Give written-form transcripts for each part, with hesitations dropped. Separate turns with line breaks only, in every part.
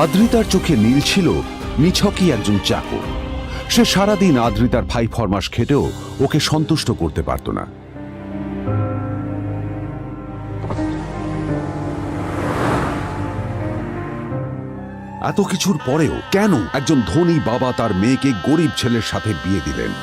আদ্রিতার চোখে নীল ছিল নিছকই একজন চাকর। সে সারাদিন আদ্রিতার ভাই ফরমাস খেটেও ওকে সন্তুষ্ট করতে পারত না। এত কিছুর পরেও কেন একজন ধনী বাবা তার মেয়েকে গরিব ছেলের সাথে বিয়ে দিলেন?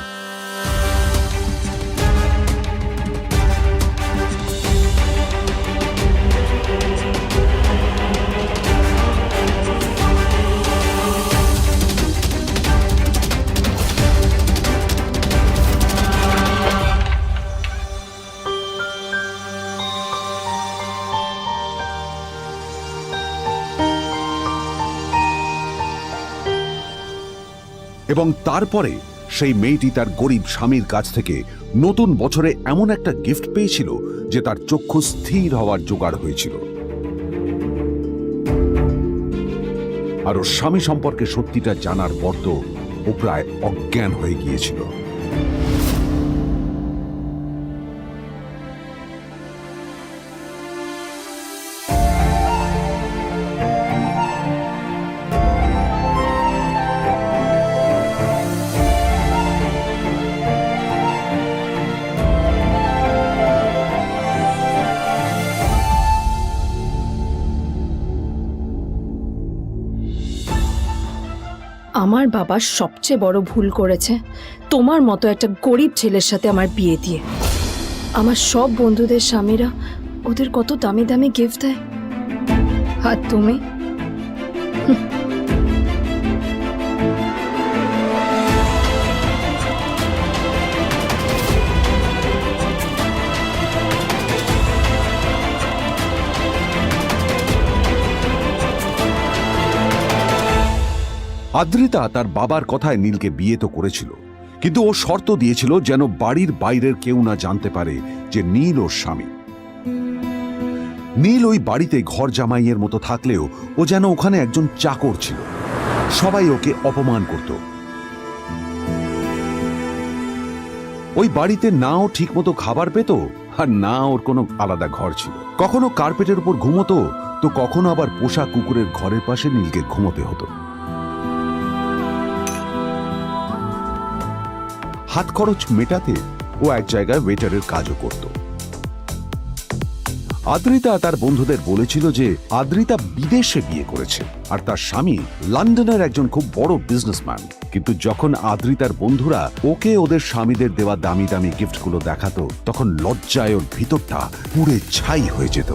এবং তারপরে সেই মেয়েটি তার গরিব স্বামীর কাছ থেকে নতুন বছরে এমন একটা গিফট পেয়েছিল যে তার চক্ষু স্থির হওয়ার জোগাড় হয়েছিল। আর ওর স্বামী সম্পর্কে সত্যিটা জানার পর তো ও প্রায় অজ্ঞান হয়ে গিয়েছিল।
আমার বাবা সবচেয়ে বড় ভুল করেছে তোমার মতো একটা গরিব ছেলের সাথে আমার বিয়ে দিয়ে। আমার সব বন্ধুদের স্বামীরা ওদের কত দামি দামি গিফট দেয়, আর তুমি
আদ্রিতা তার বাবার কথায় নীলকে বিয়ে তো করেছিল, কিন্তু ও শর্ত দিয়েছিল যেন বাড়ির বাইরের কেউ না জানতে পারে যে নীল ওর স্বামী। নীল ওই বাড়িতে ঘর জামাইয়ের মতো থাকলেও ও যেন ওখানে একজন চাকর ছিল। সবাই ওকে অপমান করত। ওই বাড়িতে না ও ঠিক মতো খাবার পেত, আর না ওর কোনো আলাদা ঘর ছিল। কখনো কার্পেটের উপর ঘুমোতো, তো কখনো আবার পোষা কুকুরের ঘরের পাশে নীলকে ঘুমোতে হতো। হাত খরচ মেটাতে ও এক জায়গায় ওয়েটারের কাজও করত। আদ্রিতা তার বন্ধুদের বলেছিল যে আদ্রিতা বিদেশে বিয়ে করেছে আর তার স্বামী লন্ডনের একজন খুব বড় বিজনেসম্যান। কিন্তু যখন আদ্রিতার বন্ধুরা ওকে ওদের স্বামীদের দেওয়া দামি দামি গিফটগুলো দেখাতো, তখন লজ্জায় ওর ভিতরটা পুড়ে ছাই হয়ে যেত।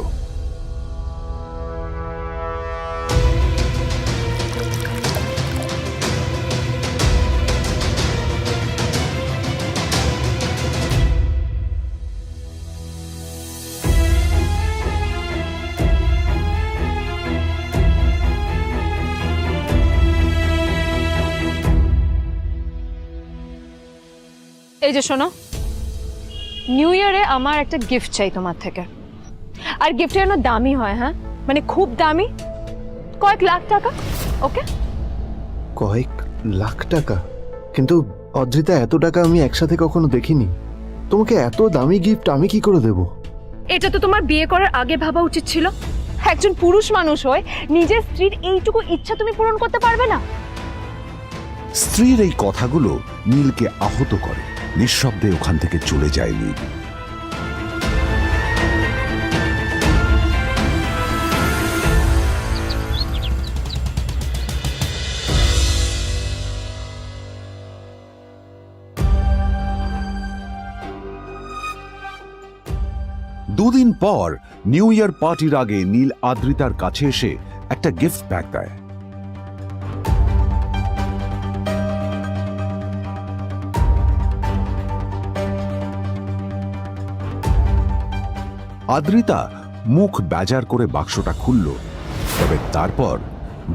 এই যে শোনো, নিউ ইয়ারে আমার একটা গিফট চাই তোমার থেকে। আর গিফটটা যেন দামি হয়, হ্যাঁ, মানে খুব দামি, কয়েক লাখ টাকা। ওকে?
কয়েক লাখ টাকা? কিন্তু অদ্রিতা, এত টাকা আমি একসাথে কখনো দেখিনি। তোমাকে এত দামি গিফট আমি কি করে দেব?
এটা তো তোমার বিয়ে করার আগে ভাবা উচিত ছিল। একজন পুরুষ মানুষ হয়ে নিজের স্ত্রীর এইটুকু ইচ্ছা তুমি পূরণ করতে পারবে না?
স্ত্রীর এই কথাগুলো নীলকে আহত করে। নিঃশব্দে ওখান থেকে চলে যায় নীল। দুদিন পর নিউ ইয়ার পার্টির আগে নীল আদ্রিতার কাছে এসে একটা গিফট প্যাক দেয়। আদ্রিতা মুখ বেজার করে বাক্সটা খুলল, তবে তারপর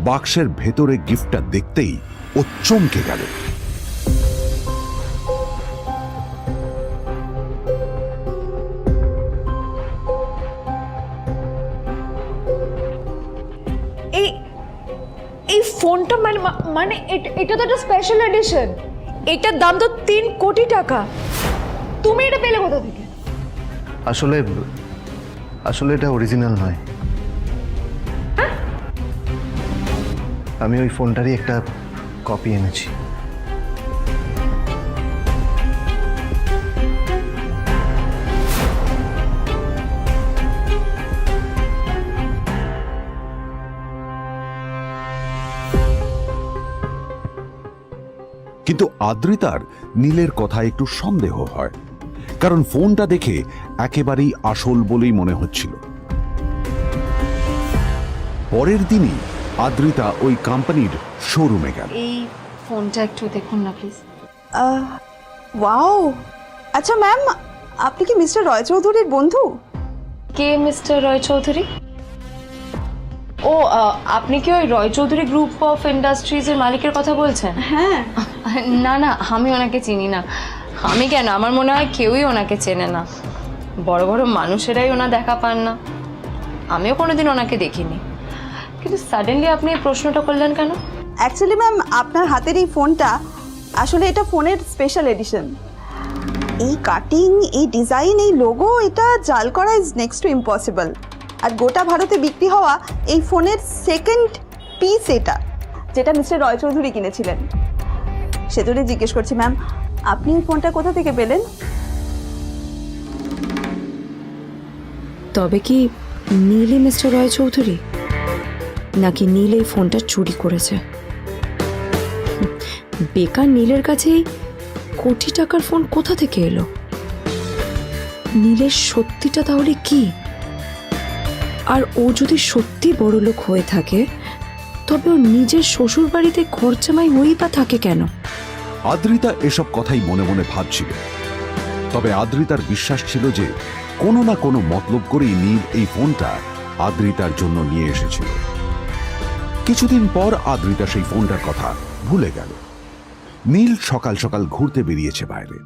বাক্সের ভেতরে গিফটটা দেখতেই ও চমকে গেল।
এই ফোনটা মানে এটা তো একটা স্পেশাল এডিশন। এটার দাম তো 3 কোটি টাকা। তুমি এটা পেলে কোথা থেকে?
আসলে এটা অরিজিনাল নয়। আমি ওই ফোনটারই একটা কপি এনেছি।
কিন্তু আদ্রিতার নীলের কথা একটু সন্দেহ হয়, কারণ ফোনটা দেখে একেবারেই আসল বলেই মনে হচ্ছিল। পরের দিনই আদ্রিতা ওই কোম্পানির শোরুমে গেল।
এই ফোনটা একটু দেখুন না প্লিজ।
ওয়াও, আচ্ছা ম্যাম, আপনি কি মিস্টার রয় চৌধুরীর বন্ধু?
কে মিস্টার রয় চৌধুরী? ও, আপনি কি ওই রয় চৌধুরী গ্রুপ অফ ইন্ডাস্ট্রিজের মালিকের কথা বলছেন?
হ্যাঁ।
না না, আমি ওনাকে চিনি না। আমি কেন, আমার মনে হয় কেউই ওনাকে চেনে না। বড় বড় মানুষেরাই ওনা দেখা পান না। আমিও কোনোদিন ওনাকে দেখিনি, কিন্তু সাডেনলি আপনি এই প্রশ্নটা করলেন কেন?
অ্যাকচুয়ালি ম্যাম, আপনার হাতের এই ফোনটা আসলে এটা ফোনের স্পেশাল এডিশন। এই কাটিং, এই ডিজাইন, এই লোগো, এটা জাল করা ইজ নেক্সট টু ইম্পসিবল। আর গোটা ভারতে বিক্রি হওয়া এই ফোনের সেকেন্ড পিস এটা, যেটা মিস্টার রয় চৌধুরী কিনেছিলেন। সেজন্যই জিজ্ঞেস করছি ম্যাম, আপনি এই ফোনটা কোথা থেকে পেলেন?
তবে কি নীলই মিস্টার রয় চৌধুরী, নাকি নীল এই ফোনটা চুরি করেছে? বেকার নীলের কাছেই কোটি টাকার ফোন কোথা থেকে এলো? নীলের সত্যিটা তাহলে কি? আর ও যদি সত্যি বড়লোক হয়ে থাকে, তবে ওর নিজের শ্বশুর বাড়িতে খরচামাই হয়েই বা থাকে কেন?
আদ্রিতা এসব কথাই মনে মনে ভাবছিল। তবে আদ্রিতার বিশ্বাস ছিল যে কোনো না কোনো মতলব করেই নীল এই ফোনটা আদ্রিতার জন্য নিয়ে এসেছিল। কিছুদিন পর আদ্রিতা সেই ফোনটার কথা ভুলে গেল। নীল সকাল সকাল ঘুরতে বেরিয়েছে বাইরে।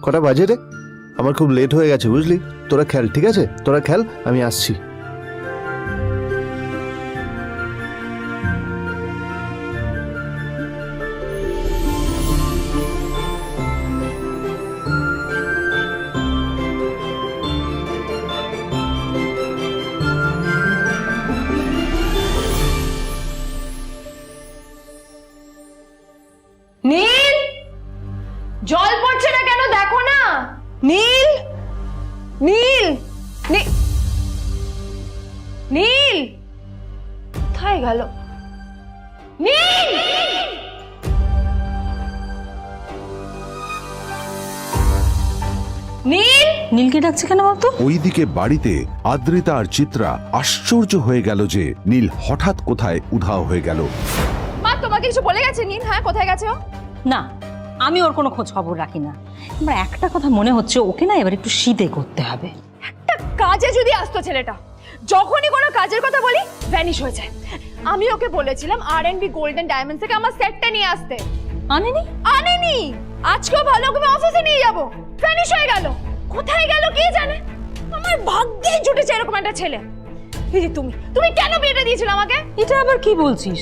কটা বাজে রে? আমার খুব লেট হয়ে গেছে, বুঝলি? তোরা খেল, ঠিক আছে? তোরা খেল, আমি আসছি।
নীল, জল পড়ছে না কেন দেখো না।
নীল, নীল,
নীল কোথায় গেল? নীল! নীল!
নীলকে ডাকছে কেন বলতো?
ওইদিকে বাড়িতে আদ্রিতা আর চিত্রা আশ্চর্য হয়ে গেল যে নীল হঠাৎ কোথায় উধাও হয়ে গেল।
মা, তোমাকে কিছু বলে গেছে নীল? হ্যাঁ, কোথায় গেছে ও?
না, আমি ওর কোনো খোঁজ খবর রাখি না। আমার একটা কথা মনে হচ্ছে, ওকে না এবার একটু শীতে করতে হবে।
একটা কাজে যদি আসতো ছেলেটা, যখনই কোনো কাজের কথা বলি ভ্যানিশ হয়ে যায়। আমি ওকে বলেছিলাম আর&বি গোল্ডেন ডায়মন্ডস থেকে আমার সেটটা নিয়ে আসতে, আনেনি। আজকেও ভালো করে অফিসে নিয়ে যাব, ভ্যানিশ হয়ে গেল। কোথায় গেল কে জানে। আমার ভাগ্যেই জুটেছে এরকম একটা ছেলে। এই যে তুমি কেন বিয়েটা দিয়েছিলে আমাকে?
এটা আবার কি বলছিস?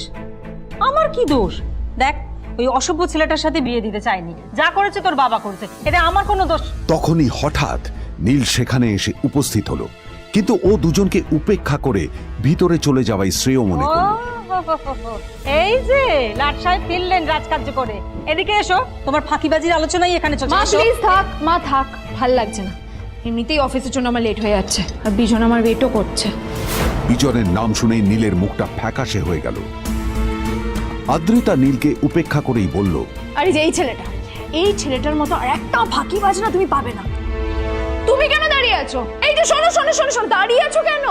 আমার কি দোষ? দেখ, ওই অসভ্য ছেলেটার সাথে বিয়ে দিতে চাইনি। যা করেছে তোর বাবা করেছে, এটা আমার কোনো দোষ।
তখনই হঠাৎ নীল সেখানে এসে উপস্থিত হলো, কিন্তু ও দুজনকে উপেক্ষা করে ভিতরে চলে যাওয়াই শ্রেয় মনে করল।
এই যে লাট সাহেব ফিরলেন রাজকার্য করে, এদিকে এসো। তোমার ফাঁকিবাজির আলোচনাই এখানে চলছে।
মা প্লিজ থাক, মা থাক, ভাল লাগছে না। এমনিতেই অফিসের জন্য আমার লেট হয়ে যাচ্ছে, আর বিজন আমার ওয়েটও করছে।
বিজনের নাম শুনেই নীলের মুখটা ফ্যাকাশে হয়ে গেল। আদ্রিতা নীলকে উপেক্ষা করেই বলল,
আরে যে এই ছেলেটার মতো আর একটা ফাঁকিবাজ না তুমি পাবে না। তুমি কেন দাঁড়িয়ে আছো? এই যে শোনো শোনো শোনো শোনো, দাঁড়িয়ে আছো কেন?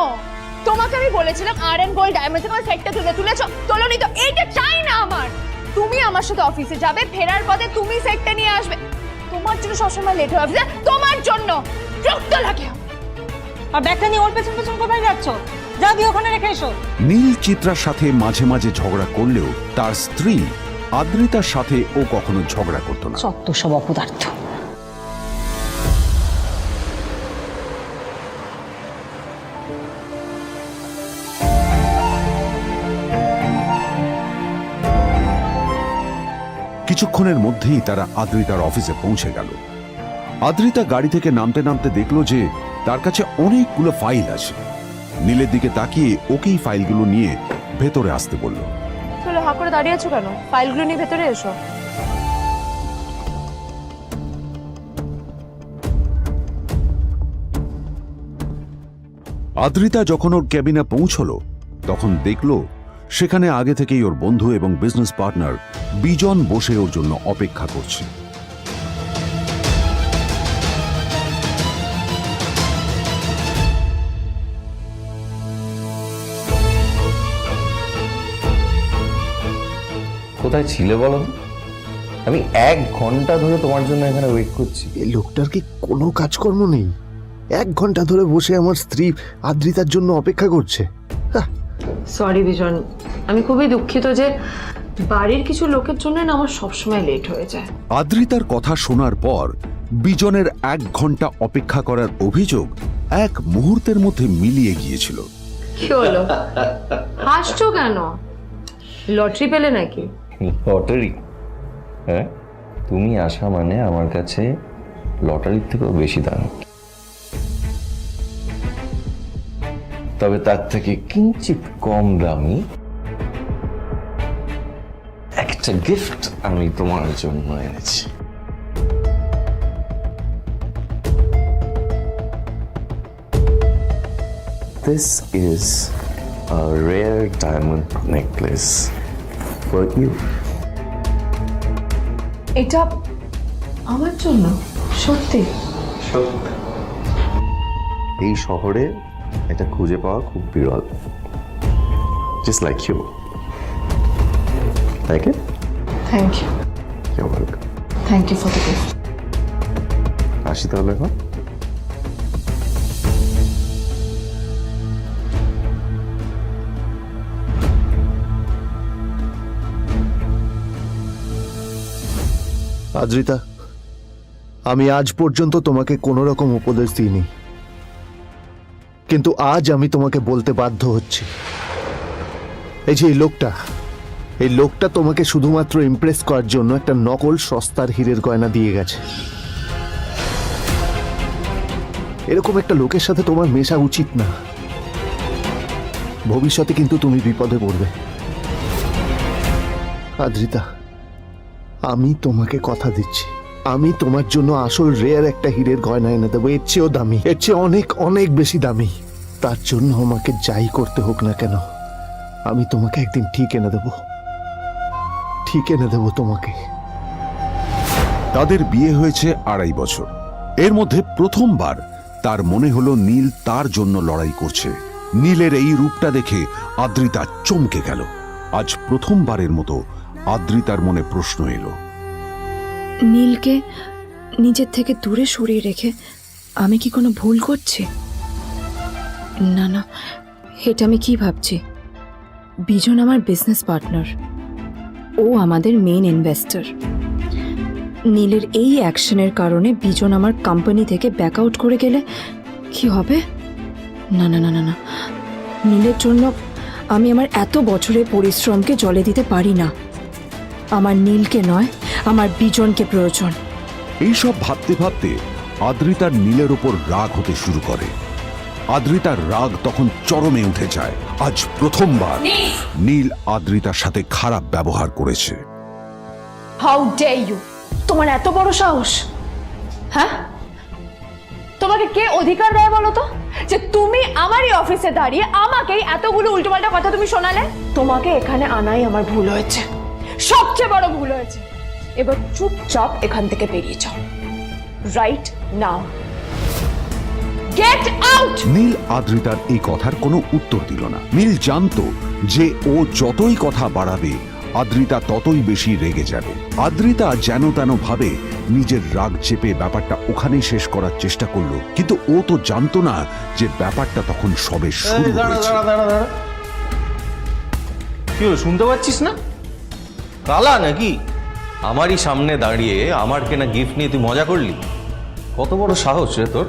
তোমাকে আমি বলেছিলাম আর&বি গোল্ড ডায়মন্ডস থেকে আমার সেটটা তুলেছো, তোলোনি তো। এইটা চাই না আমার। তুমি আমার সাথে অফিসে যাবে, ফেরার পথে তুমি সেটটা নিয়ে আসবে। তোমার জন্য সবসময় লেট হয় অফিসে, তোমার জন্য। বিরক্ত লাগে।
আর ব্যাগটা নিয়ে ওর পেছন পেছন কোথায় যাচ্ছ? যাও দিয়ে ওখানে রেখে এসো।
নীল চিত্রার সাথে মাঝে মাঝে ঝগড়া করলেও তার স্ত্রী আদ্রিতার সাথে ও কখনো ঝগড়া করতো না।
সত্য সব অপদার্থ।
কিছুক্ষণের মধ্যেই তারা আদ্রিতার অফিসে পৌঁছে গেল। আদ্রিতা গাড়ি থেকে নামতে নামতে দেখল যে তার কাছে অনেকগুলো ফাইল আছে। নীলের দিকে তাকিয়ে ওকেই ফাইলগুলো নিয়ে ভেতরে আসতে বলল।
চলো, হা করে দাঁড়িয়ে আছো কেন? ফাইলগুলো নিয়ে ভেতরে এসো।
আদ্রিতা যখন ওর ক্যাবিনে পৌঁছলো তখন দেখলো সেখানে আগে থেকেই ওর বন্ধু এবং বিজনেস পার্টনার বিজন বসে ওর জন্য অপেক্ষা করছে।
কোথায় ছিলে বলো তো? আমি 1 ঘন্টা ধরে তোমার জন্য এখানে ওয়েট করছি।
এই লোকটার কি কোনো কাজকর্ম নেই? 1 ঘন্টা ধরে বসে আমার স্ত্রী আদ্রিতার জন্য অপেক্ষা করছে।
সরি বিজন, আমি খুবই দুঃখিত যে বাড়ির কিছু লোকের জন্য না আমার সবসময় লেট হয়ে যায়।
আদ্রিতার কথা শোনার পর বিজনের 1 ঘন্টা অপেক্ষা করার অভিযোগ 1 মুহূর্তের মধ্যে মিলিয়ে গিয়েছিল।
কি হলো, হাসছো কেন? লটারি পেলে নাকি?
লটারি? হ্যাঁ, তুমি আসা মানে আমার কাছে লটারির থেকেও বেশি দাম। তবে তার থেকে কিঞ্চিত কম দামি একটা গিফট আমি তোমার জন্য এনেছি। This is a rare diamond necklace for you.
এটা আমার জন্য? সত্যি?
এই শহরে এটা খুঁজে পাওয়া খুব বিরল। Just like you. Like it?
Thank you.
You're welcome.
Thank you for the gift.
আসি তাহলে এখন।
আদ্রিতা, আমি আজ পর্যন্ত তোমাকে কোনো রকম উপদেশ দিইনি, কিন্তু আজ আমি তোমাকে বলতে বাধ্য হচ্ছি। এই যে এই লোকটা তোমাকে শুধুমাত্র ইমপ্রেস করার জন্য একটা নকল সস্তার হীরের গয়না দিয়ে গেছে। এরকম একটা লোকের সাথে তোমার মেশা উচিত না। ভবিষ্যতে কিন্তু তুমি বিপদে পড়বে। আদ্রিতা, আমি তোমাকে কথা দিচ্ছি, আমি তোমার জন্য আসল রেয়ার একটা হীরের গয়না এনে দেবো, এর চেয়েও দামি, এর চেয়ে অনেক অনেক বেশি দামি। তার জন্য আমাকে যাই করতে হোক না কেন, আমি তোমাকে একদিন ঠিক এনে দেবো তোমাকে।
তাদের বিয়ে হয়েছে 2.5 বছর। এর মধ্যে প্রথমবার তার মনে হলো নীল তার জন্য লড়াই করছে। নীলের এই রূপটা দেখে আদ্রিতা চমকে গেল। আজ প্রথমবারের মতো আদ্রিতার মনে প্রশ্ন এলো,
নীলকে নিজের থেকে দূরে সরিয়ে রেখে আমি কি কোনো ভুল করছি? না না, এটা আমি কি ভাবছি? বিজন আমার বিজনেস পার্টনার, ও আমাদের মেইন ইনভেস্টর। নীলের এই অ্যাকশনের কারণে বিজন আমার কোম্পানি থেকে ব্যাক আউট করে গেলে কি হবে? না না না না না, নীলের জন্য আমি আমার এত বছরের পরিশ্রমকে জলে দিতে পারি না। আমার নীলকে নয়, আমার বিজনকে প্রয়োজন।
এইসব ভাবতে ভাবতে আদ্রিতার নীলের ওপর রাগ হতে শুরু করে। আদ্রিতার রাগ তখন চরমে উঠে যায়। আজ প্রথমবার নীল আদ্রিতার সাথে খারাপ ব্যবহার করেছে।
How dare you! তোমার এত বড় সাহস! হ্যাঁ, তোমাকে কে অধিকার দেয় বলো তো যে তুমি আমারই অফিসে দাঁড়িয়ে আমাকেই এতগুলো উল্টোপাল্টা কথা তুমি শোনালে? তোমাকে এখানে আনাই আমার ভুল হয়েছে, সবচেয়ে বড় ভুল হয়েছে। এবার চুপচাপ এখান থেকে বেরিয়ে যাও, right now. Get out!
Neel আদ্রিতার এই কথার কোনো উত্তর দিল না। নীল জানতো যে ও যতই কথা বাড়াবে আদ্রিতা ততই বেশি রেগে যাবে। আদ্রিতা যেন তেন ভাবে নিজের রাগ চেপে ব্যাপারটা ওখানেই শেষ করার চেষ্টা করলো, কিন্তু ও তো জানতো না যে ব্যাপারটা তখন সবে শুরু হয়েছে।
কি হলো, শুনতে পাচ্ছিস না? কালা নাকি? আমারই সামনে দাঁড়িয়ে আমার কেনা গিফট নিয়ে তুই মজা করলি? কত বড় সাহস রে তোর!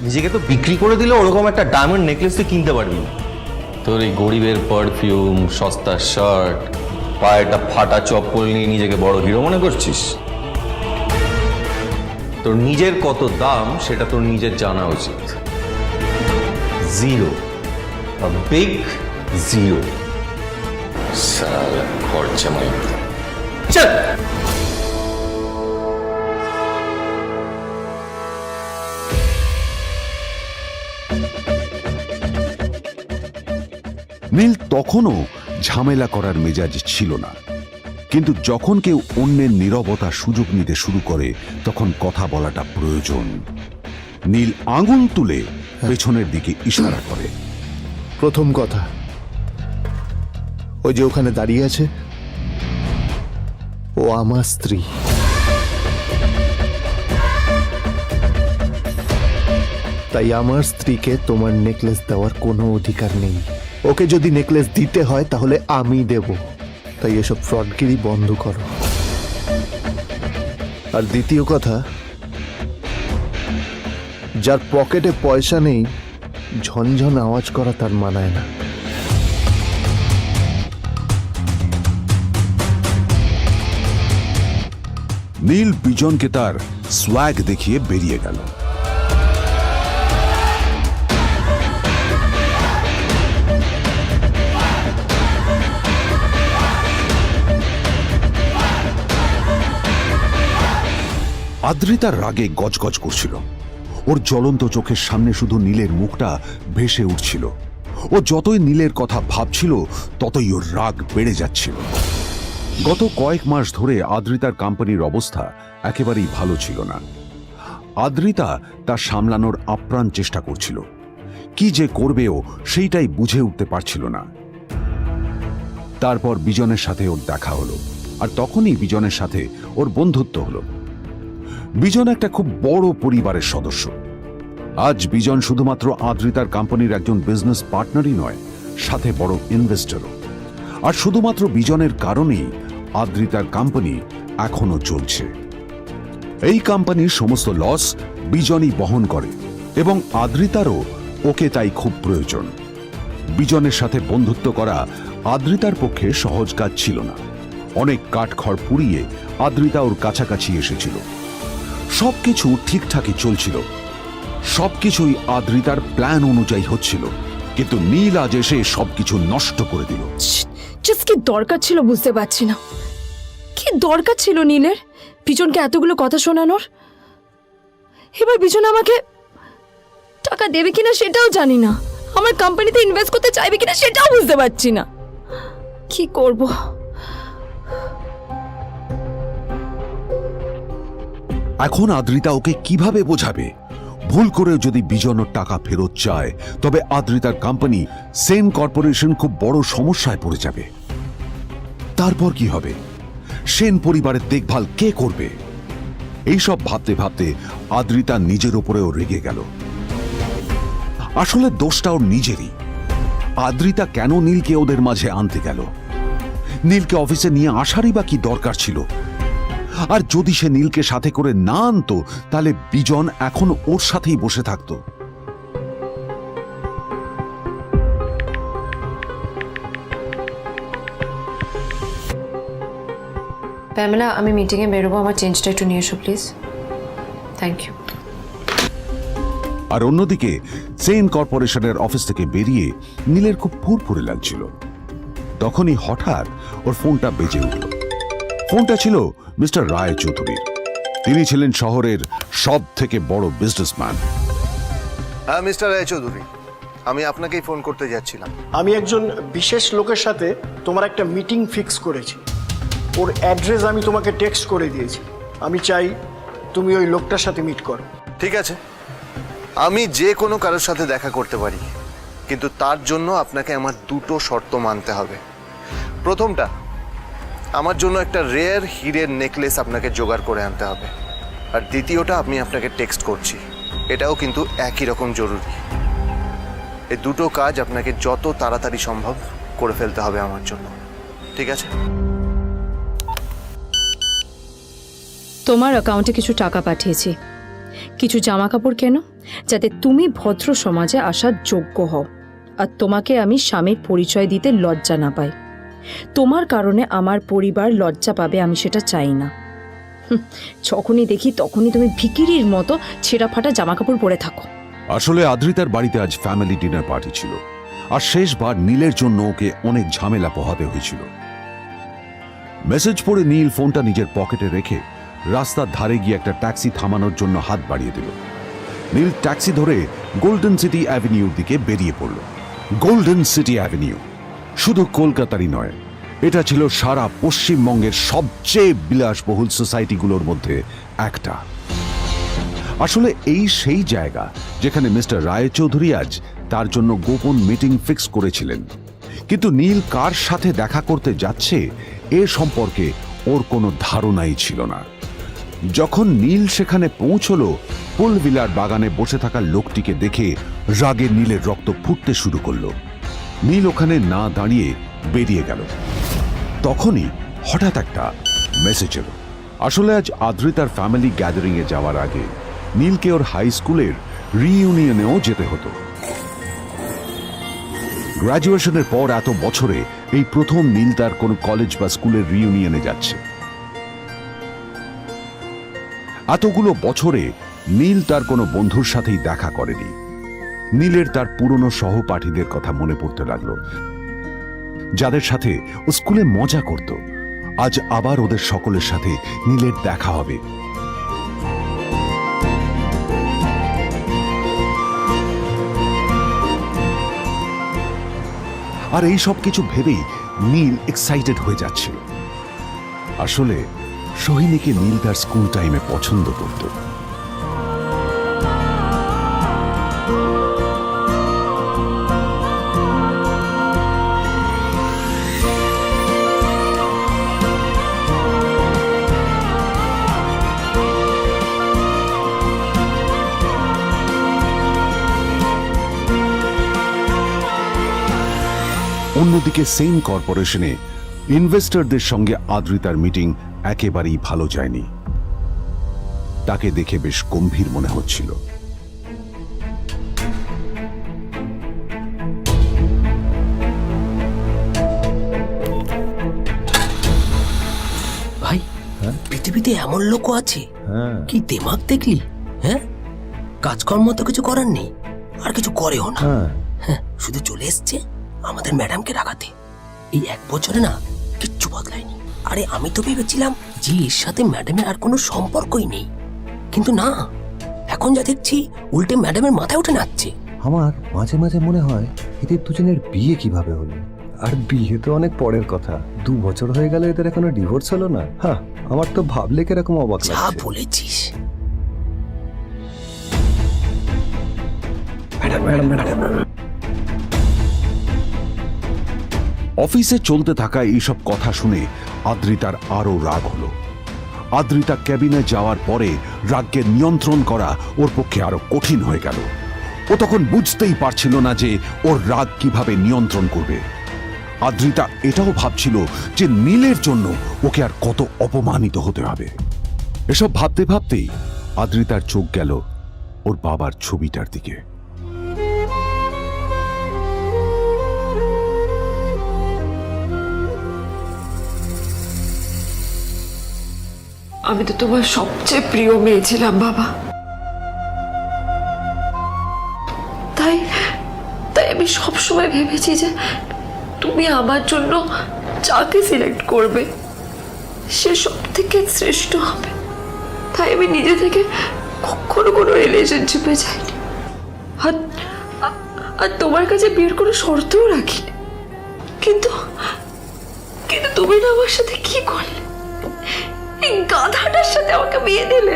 নিজেকে তো বিক্রি করে দিলে ওরকম একটা ডায়মন্ড নেকলেস তুই কিনতে পারবি না। তোর এই গরিবের পারফিউম, সস্তা শার্ট, পায়েটা ফাটা চপ্পল নিয়ে নিজেকে বড় হিরো মনে করছিস? তোর নিজের কত দাম সেটা তোর নিজের জানা উচিত। Zero, big zero. সালা খরচা মাই চল।
নীল তখনও ঝামেলা করার মেজাজ ছিল না, কিন্তু যখন কেউ অন্যের নীরবতা সুযোগ নিতে শুরু করে তখন কথা বলাটা প্রয়োজন। নীল আঙুল তুলে পেছনের দিকে ইশারা করে।
প্রথম কথা, ওই যে ওখানে দাঁড়িয়ে আছে, ও আমার স্ত্রী। তাই আমার স্ত্রীকে তোমার নেকলেস দেওয়ার কোনো অধিকার নেই। ওকে যদি নেকলেস দিতে হয় তাহলে আমি দেব। তাই এসব ফ্রডগিরি বন্ধ করো। আর দ্বিতীয় কথা, যার পকেটে পয়সা নেই ঝনঝন আওয়াজ করা তার মানায় না।
নীল বিজনকে তার সোয়াগ দেখিয়ে বেরিয়ে গেল। আদ্রিতার রাগে গজগজ করছিল। ওর জ্বলন্ত চোখের সামনে শুধু নীলের মুখটা ভেসে উঠছিল। ও যতই নীলের কথা ভাবছিল ততই ওর রাগ বেড়ে যাচ্ছিল। গত কয়েক মাস ধরে আদ্রিতার কোম্পানির অবস্থা একেবারেই ভালো ছিল না। আদ্রিতা তা সামলানোর আপ্রাণ চেষ্টা করছিল। কি যে করবেও সেইটাই বুঝে উঠতে পারছিল না। তারপর বিজনের সাথে ওর দেখা হলো, আর তখনই বিজনের সাথে ওর বন্ধুত্ব হলো। বিজন একটা খুব বড় পরিবারের সদস্য। আজ বিজন শুধুমাত্র আদ্রিতার কোম্পানির একজন বিজনেস পার্টনারই নয়, সাথে বড় ইনভেস্টরও। আর শুধুমাত্র বিজনের কারণেই আদ্রিতার কোম্পানি এখনো চলছে। এই কোম্পানির সমস্ত লস বিজনই বহন করে এবং আদ্রিতারও ওকে তাই খুব প্রয়োজন। বিজনের সাথে বন্ধুত্ব করা আদ্রিতার পক্ষে সহজ কাজ ছিল না। অনেক কাঠখড় পুড়িয়ে আদ্রিতা ওর কাছাকাছি এসেছিল। সবকিছু ঠিকঠাকই চলছিল, সবকিছুই আদ্রিতার প্ল্যান অনুযায়ী হচ্ছিল, কিন্তু নীল আজ এসে সবকিছু নষ্ট করে দিল।
জাস্ট কি দরকার ছিল বুঝতে পারছি না। কি দরকার ছিল নীলের বিজনকে এতগুলো কথা শোনানোর? এবার বিজন আমাকে টাকা দেবে কিনা সেটাও জানি না। আমার কোম্পানিতে ইনভেস্ট করতে চাইবে কিনা সেটাও বুঝতে পারছি না। কি করব?
এখন আদ্রিতা ওকে কিভাবে বোঝাবে? ভুল করে যদি বিজন ওর টাকা ফেরত চায় তবে আদ্রিতার কোম্পানি সেন কর্পোরেশন খুব বড় সমস্যায় পড়ে যাবে। তারপর কি হবে? সেন পরিবারের দেখভাল কে করবে? এইসব ভাবতে ভাবতে আদ্রিতা নিজের উপরেও রেগে গেল। আসলে দোষটা ওর নিজেরই। আদ্রিতা কেন নীলকে ওদের মাঝে আনতে গেল? নীলকে অফিসে নিয়ে আসারই বা কি দরকার ছিল? আর যদি সে নীলকে সাথে করে না আনতো তাহলে বিজন এখন ওর সাথেই বসে থাকতো।
প্যামেলা, আমি মিটিংয়ে বেরোবো, আমার চেঞ্জটা একটু নিয়ে এসো প্লিজ। Thank you.
আর অন্যদিকে সেন কর্পোরেশনের অফিস থেকে বেরিয়ে নীলের খুব ফুরফুরে লাগছিল। তখনই হঠাৎ ওর ফোনটা বেজে উঠল। ফোনটা ছিল মিস্টার রায় চৌধুরীর। তিনি ছিলেন শহরের সব থেকে বড় বিজনেসম্যান।
হ্যাঁ মিস্টার রায়চৌধুরী, আমি আপনাকেই ফোন করতে যাচ্ছিলাম।
আমি একজন বিশেষ লোকের সাথে তোমার একটা মিটিং ফিক্স করেছি। ওর অ্যাড্রেস আমি তোমাকে টেক্সট করে দিয়েছি। আমি চাই তুমি ওই লোকটার সাথে মিট করো।
ঠিক আছে, আমি যে কোনো কারোর সাথে দেখা করতে পারি, কিন্তু তার জন্য আপনাকে আমার দুটো শর্ত মানতে হবে। প্রথমটা, আমার জন্য একটা রেয়ার হীরের নেকলেস আপনাকে জোগাড় করে আনতে হবে। আর দ্বিতীয়টা, আমি আপনাকে টেক্সট করছি, এটাও কিন্তু একই রকম জরুরি। এই দুটো কাজ আপনাকে যত তাড়াতাড়ি সম্ভব করে ফেলতে হবে আমার জন্য, ঠিক আছে?
তোমার অ্যাকাউন্টে কিছু টাকা পাঠিয়েছি। কিছু জামা কাপড় কেনো, যাতে তুমি ভদ্র সমাজে আসার যোগ্য হও, আর তোমাকে আমি স্বামীর পরিচয় দিতে লজ্জা না পাই। তোমার কারণে আমার পরিবার লজ্জা পাবে, আমি সেটা চাই না। যখনই দেখি তখনই তুমি ভিকিরির মতো ছেঁড়া ফাটা জামা কাপড় পরে থাকো।
আসলে আদ্রিতার বাড়িতে আজ ফ্যামিলি ডিনার পার্টি ছিল, আর শেষবার নীলের জন্য ওকে অনেক ঝামেলা পোহাতে হয়েছিল। মেসেজ পড়ে নীল ফোনটা নিজের পকেটে রেখে রাস্তার ধারে গিয়ে একটা ট্যাক্সি থামানোর জন্য হাত বাড়িয়ে দিল। নীল ট্যাক্সি ধরে গোল্ডেন সিটি অ্যাভিনিউর দিকে বেরিয়ে পড়ল। গোল্ডেন সিটি অ্যাভিনিউ শুধু কলকাতারই নয়, এটা ছিল সারা পশ্চিমবঙ্গের সবচেয়ে বিলাসবহুল সোসাইটিগুলোর মধ্যে একটা। আসলে এই সেই জায়গা যেখানে মিস্টার রায়চৌধুরী আজ তার জন্য গোপন মিটিং ফিক্স করেছিলেন। কিন্তু নীল কার সাথে দেখা করতে যাচ্ছে এ সম্পর্কে ওর কোনো ধারণাই ছিল না। যখন নীল সেখানে পৌঁছলো, পুলভিলার বাগানে বসে থাকা লোকটিকে দেখে রাগে নীলের রক্ত ফুটতে শুরু করলো। নীল ওখানে না দাঁড়িয়ে বেরিয়ে গেল। তখনই হঠাৎ একটা মেসেজ এলো। আসলে আজ আদ্রিতার ফ্যামিলি গ্যাদারিং এ যাওয়ার আগে নীলকে ওর হাই স্কুলের রিইউনিয়নেও যেতে হতো। গ্র্যাজুয়েশনের পর এত বছরে এই প্রথম নীল তার কোনো কলেজ বা স্কুলের রিইউনিয়নে যাচ্ছে। এতগুলো বছরে নীল তার কোনো বন্ধুর সাথেই দেখা করেনি। নীলের তার পুরনো সহপাঠীদের কথা মনে পড়তে লাগলো, যাদের সাথে ও স্কুলে মজা করত। আজ আবার ওদের সকলের সাথে নীলের দেখা হবে। আর এই সব কিছু ভেবেই নীল এক্সাইটেড হয়ে যাচ্ছিল। আসলে সোহিনীকে নীল তার স্কুল টাইমে পছন্দ করত। অন্যদিকে সেম কর্পোরেশনে ইনভেস্টরদের সঙ্গে আদ্রিতার মিটিং একেবারেই ভালো যায়নি। তাকে দেখে বেশ গম্ভীর মনে হচ্ছিল।
ভাই, পৃথিবীতে এমন লোকও আছে, কি দিমাগ দেখলি? হ্যাঁ, কাজকর্ম তো কিছু করার নেই, আর কিছু করেও না। হ্যাঁ, শুধু চলে এসছে আমাদের ম্যাডামকে রাখাতে। এই 1 বছরে না কিচ্ছু বদলায়নি। আরে আমি তো ভেবেছিলাম যে এর সাথে ম্যাডামের আর কোনো সম্পর্কই নেই, কিন্তু না, এখন যা দেখছি উল্টে ম্যাডামের মাথায় উঠে নাচছে।
আমার মাঝে মাঝে মনে হয় এদের দুজনের বিয়ে কিভাবে হলো। আর বিয়ে তো অনেক পরের কথা, 2 বছর হয়ে গেল এদের এখনো ডিভোর্স হলো না। হ্যাঁ, আমার তো ভাবলে কিরকম অবাক
যা
লাগছে।
বলেছিস।
অফিসে চলতে থাকা এইসব কথা শুনে আদ্রিতার আরো রাগ হলো। আদ্রিতা ক্যাবিনে যাওয়ার পরে রাগকে নিয়ন্ত্রণ করা ওর পক্ষে আরো কঠিন হয়ে গেল। ও তখন বুঝতেই পারছিল না যে ওর রাগ কিভাবে নিয়ন্ত্রণ করবে। আদ্রিতা এটাও ভাবছিল যে নীলের জন্য ওকে আর কত অপমানিত হতে হবে। এসব ভাবতে ভাবতেই আদ্রিতার চোখ গেল ওর বাবার ছবিটার দিকে।
আমি তো তোমার সবচেয়ে প্রিয় মেয়ে ছিলাম বাবা, তাই তাই আমি সবসময় ভেবেছি যে তুমি আমার জন্য যাকে সিলেক্ট করবে সে সব থেকে শ্রেষ্ঠ হবে। তাই আমি নিজে থেকে কখনো কোনো রিলেশনশিপে যাইনি, আর তোমার কাছে বিয়ের কোনো শর্তও রাখিনি। কিন্তু কিন্তু তুমি না আমার সাথে কি করলে? এই গাধাটার সাথে আমাকে বিয়ে দিলে।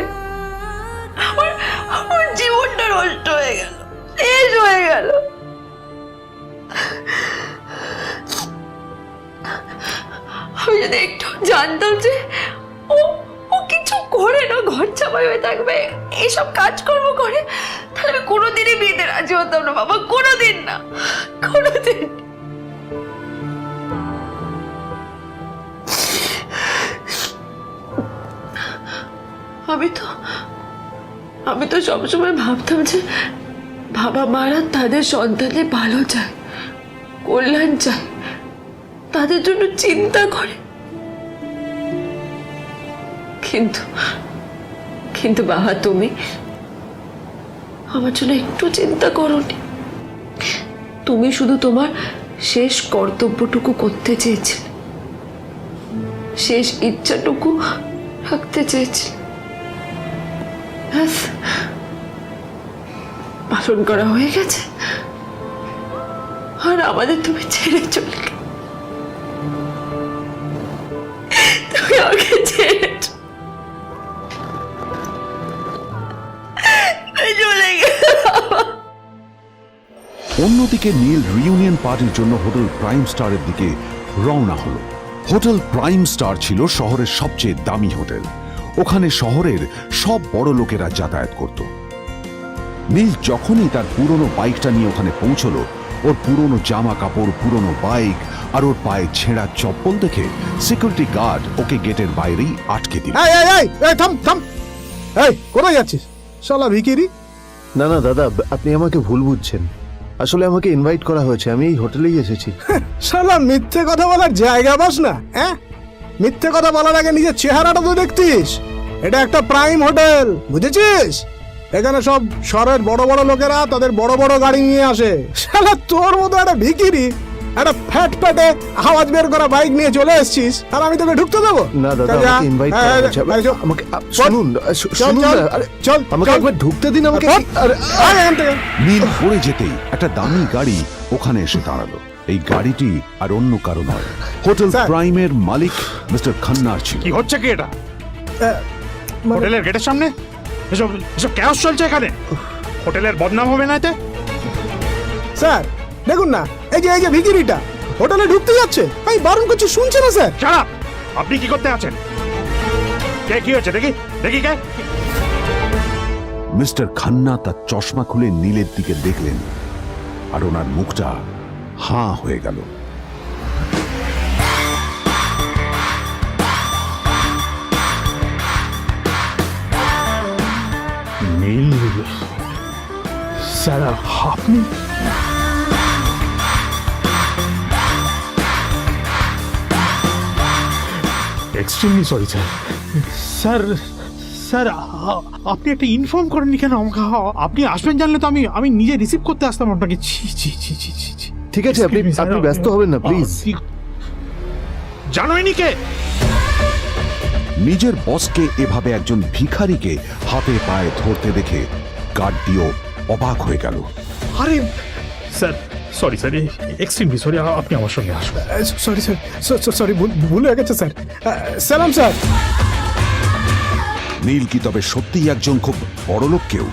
আমার আমার জীবনটা নষ্ট হয়ে গেল, শেষ হয়ে গেল। আমি যদি একটু জানতাম যে ও ও কিছু করে না, ঘর চাপাই হয়ে থাকবে, এইসব কাজকর্ম করে, তাহলে আমি কোনোদিনই বিয়েতে রাজি হতাম না বাবা, কোনোদিন না, কোনোদিন। আমি তো সবসময় ভাবতাম যে বাবা মারা তাদের সন্তানের ভালো চায়, কল্যাণ চায়, তাদের জন্য চিন্তা করে। কিন্তু কিন্তু বাবা, তুমি আমার জন্য একটু চিন্তা করোনি। তুমি শুধু তোমার শেষ কর্তব্যটুকু করতে চেয়েছিলে, শেষ ইচ্ছাটুকু রাখতে চেয়েছিলে, ব্যাস পালন করা হয়ে গেছে। আর আমাদের তুমি ছেড়ে চলে গেলে, তুমি আগে ছেড়ে চলে গেলে।
অন্যদিকে নীল রিইউনিয়ন পার্টির জন্য হোটেল প্রাইম স্টারের দিকে রওনা হলো। হোটেল প্রাইম স্টার ছিল শহরের সবচেয়ে দামি হোটেল। ওখানে শহরের সব বড় লোকেরা যাতায়াত করত। নীল যখনই তার পুরনো বাইকটা নিয়ে ওখানে পৌঁছলো, ওর পুরনো জামা কাপড়, পুরনো বাইক আর ওর পায়ে ছেঁড়া চপ্পল দেখে সিকিউরিটি গার্ড ওকে গেটের বাইরেই আটকে দিল।
থাম থাম, এই কোথায় যাচ্ছিস শালা ভিকিরি?
না না দাদা, আপনি আমাকে ভুল বুঝছেন। আসলে আমাকে ইনভাইট করা হয়েছে, আমি এই হোটেলেই এসেছি।
শালা মিথ্যে কথা বলার জায়গা পাস না? হ্যাঁ, মিথ্যে কথা বলার আগে নিজের চেহারাটা তো দেখতিস। এটা একটা প্রাইম হোটেল, বুঝেছিস? এখানে সব শহরের বড় বড় লোকেরা তাদের বড় বড় গাড়ি নিয়ে আসে। শালা তোর মতো একটা ভিকিরি একটা ফ্যাট প্যাটে আওয়াজ বের করা বাইক নিয়ে চলে এসেছিস, আর আমি তোকে ঢুকতে দেবো?
না দাদা, আমাকে ইনভাইট করা হয়েছে। আমাকে শুনুন শুনুন,
চল
আমাকে একবার ঢুকতে দিন আমাকে।
নীল পড়ে যেতেই একটা দামি গাড়ি ওখানে এসে দাঁড়ালো। এই গাড়িটি আর অন্য কারো নয়, হোটেল
স্যার।
প্রাইমের মালিক মিস্টার খান্নার ছিল।
কি হচ্ছে কি এটা? হোটেলের গেটের সামনে এসব এসব ক্যাশ চলছে এখানে। হোটেলের বদনাম হবে না এতে?
স্যার দেখুন না, এই যে ভিকিরিটা হোটেলে ঢুকতে যাচ্ছে, আমি বারণ করছি, শুনছে না স্যার?
Shut up! আপনি কি করতে আছেন? কে, কি হচ্ছে দেখি দেখি কে?
মিস্টার খান্না তার চশমা খুলে নীলের দিকে দেখলেন, আর ওনার মুখটা হাঁ হয়ে গেল।
নীল স্যার, আপনি? Extremely sorry sir. Sir sir, আপনি একটা ইনফর্ম করেননি কেন আমাকে? আপনি আসবেন জানলে তো আমি নিজে রিসিভ করতে আসতাম আপনাকে। ছি ছি ছি ছি ছি ছি।
ঠিক আছে, আপনি ব্যস্ত হবেন না প্লিজ।
জানোইনি কে?
নিজের বসকে এভাবে একজন ভিখারিকে হাতে পায়ে ধরতে দেখে গার্ডটিও অবাক হয়ে গেল।
আরে sir, sorry sir, extremely sorry. আপনি আমার সঙ্গে আসবেন।
সরি স্যার, সরি, ভুল হয়ে গেছে স্যার। সালাম স্যার।
নীল কি তবে সত্যিই একজন খুব বড় লোক কেউ?